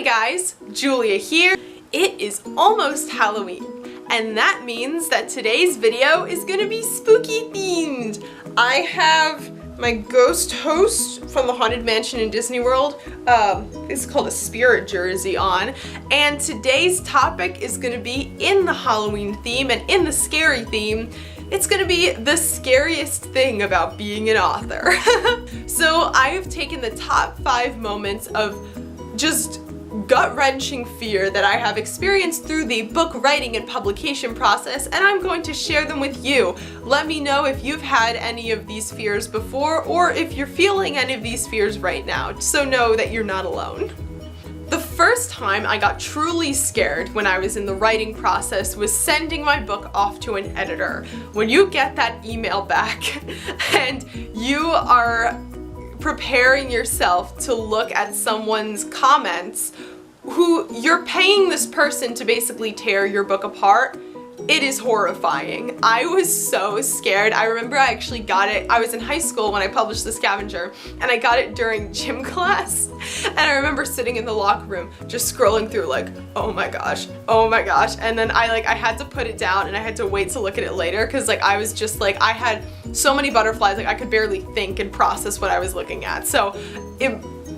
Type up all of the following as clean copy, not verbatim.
guys, Julia here. It is almost Halloween, and that means that today's video is gonna be spooky themed. I have my ghost host from the Haunted Mansion in Disney World, it's called a spirit jersey on, and today's topic is gonna be in the Halloween theme and in the scary theme. It's gonna be the scariest thing about being an author. So I have taken the top 5 moments of just gut-wrenching fear that I have experienced through the book writing and publication process, and I'm going to share them with you. Let me know if you've had any of these fears before, or if you're feeling any of these fears right now, so know that you're not alone. The first time I got truly scared when I was in the writing process was sending my book off to an editor. When you get that email back and you are preparing yourself to look at someone's comments who you're paying this person to basically tear your book apart, it is horrifying. I was so scared. I remember I actually got it, I was in high school when I published The Scavenger, and I got it during gym class, and I remember sitting in the locker room just scrolling through like, oh my gosh, and then I had to put it down and I had to wait to look at it later because I was just like, I had so many butterflies, I could barely think and process what I was looking at. So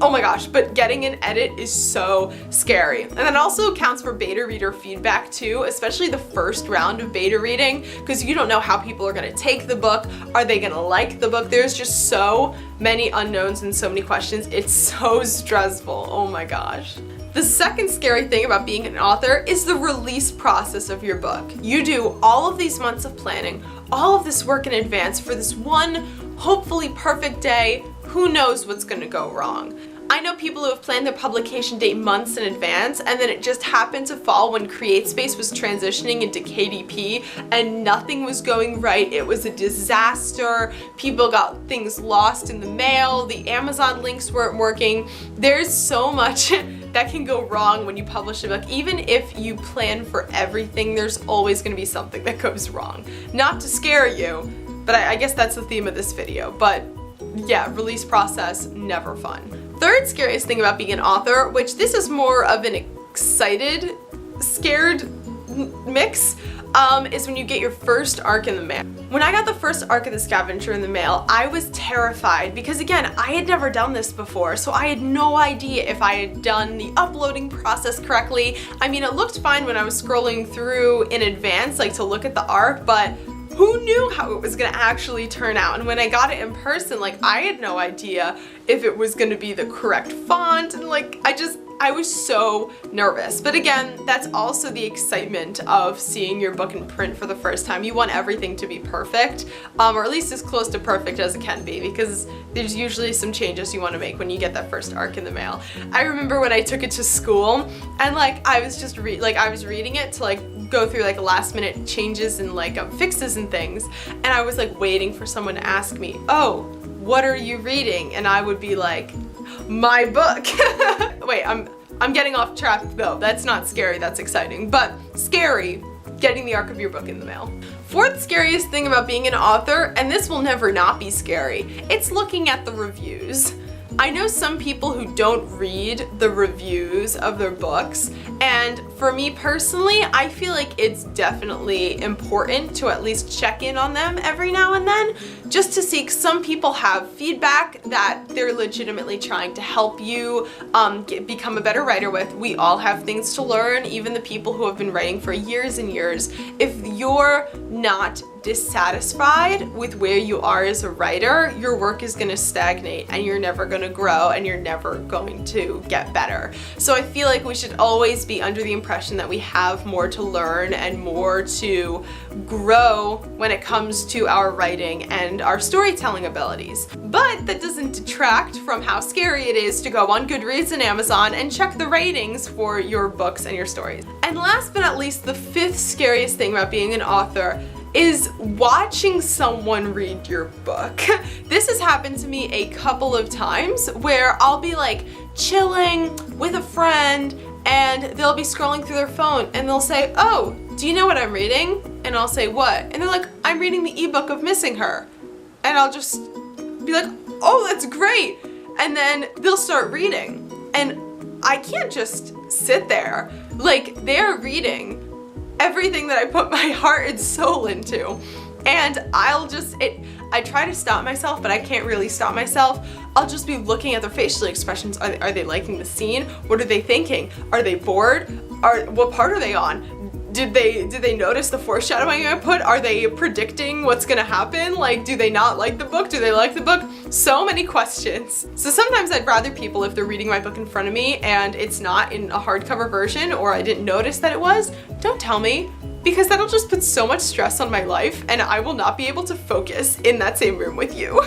oh my gosh, but getting an edit is so scary. And that also counts for beta reader feedback too, especially the first round of beta reading, because you don't know how people are gonna take the book. Are they gonna like the book? There's just so many unknowns and so many questions. It's so stressful, oh my gosh. The second scary thing about being an author is the release process of your book. You do all of these months of planning, all of this work in advance for this one, hopefully perfect day. Who knows what's gonna go wrong? I know people who have planned their publication date months in advance, and then it just happened to fall when CreateSpace was transitioning into KDP and nothing was going right. It was a disaster. People got things lost in the mail. The Amazon links weren't working. There's so much that can go wrong when you publish a book. Even if you plan for everything, there's always gonna be something that goes wrong. Not to scare you, but I guess that's the theme of this video. But yeah, release process, never fun. Third scariest thing about being an author, which this is more of an excited, scared mix, is when you get your first arc in the mail. When I got the first arc of The Scavenger in the mail, I was terrified because again, I had never done this before, so I had no idea if I had done the uploading process correctly. I mean, it looked fine when I was scrolling through in advance, to look at the arc, but who knew how it was gonna actually turn out? And when I got it in person, I had no idea if it was gonna be the correct font, and I was so nervous. But again, that's also the excitement of seeing your book in print for the first time. You want everything to be perfect, or at least as close to perfect as it can be, because there's usually some changes you want to make when you get that first arc in the mail. I remember when I took it to school, and I was just I was reading it to go through last minute changes and fixes and things, and I was waiting for someone to ask me, oh, what are you reading? And I would be like, my book. Wait, I'm getting off track though. That's not scary, that's exciting. But scary, getting the arc of your book in the mail. Fourth scariest thing about being an author, and this will never not be scary, it's looking at the reviews. I know some people who don't read the reviews of their books, and for me personally, I feel like it's definitely important to at least check in on them every now and then, just to see, 'cause some people have feedback that they're legitimately trying to help you become a better writer with. We all have things to learn, even the people who have been writing for years and years. If you're not dissatisfied with where you are as a writer, your work is going to stagnate and you're never going to grow and you're never going to get better. So I feel like we should always be under the impression that we have more to learn and more to grow when it comes to our writing and our storytelling abilities. But that doesn't detract from how scary it is to go on Goodreads and Amazon and check the ratings for your books and your stories. And last but not least, the fifth scariest thing about being an author is watching someone read your book. This has happened to me a couple of times where I'll be chilling with a friend and they'll be scrolling through their phone and they'll say, oh, do you know what I'm reading? And I'll say, what? And they're like, I'm reading the ebook of Missing Her. And I'll just be like, oh, that's great. And then they'll start reading. And I can't just sit there. Like, they're reading everything that I put my heart and soul into. And I try to stop myself, but I can't really stop myself. I'll just be looking at their facial expressions. Are they liking the scene? What are they thinking? Are they bored? What part are they on? Did they notice the foreshadowing I put? Are they predicting what's gonna happen? Like, do they not like the book? Do they like the book? So many questions. So sometimes I'd rather people, if they're reading my book in front of me and it's not in a hardcover version, or I didn't notice that it was, don't tell me, because that'll just put so much stress on my life and I will not be able to focus in that same room with you.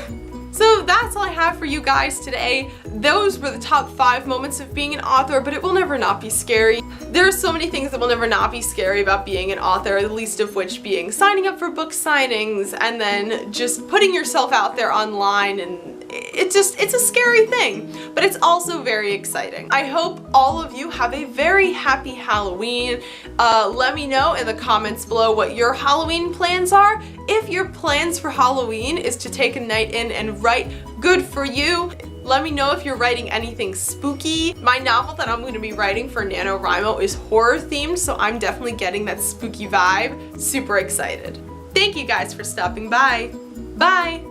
So that's all I have for you guys today. Those were the top 5 moments of being an author, but it will never not be scary. There are so many things that will never not be scary about being an author, the least of which being signing up for book signings and then just putting yourself out there online, and it's a scary thing, but it's also very exciting. I hope all of you have a very happy Halloween. Let me know in the comments below what your Halloween plans are. If your plans for Halloween is to take a night in and write, good for you. Let me know if you're writing anything spooky. My novel that I'm going to be writing for NaNoWriMo is horror themed, so I'm definitely getting that spooky vibe. Super excited. Thank you guys for stopping by. Bye!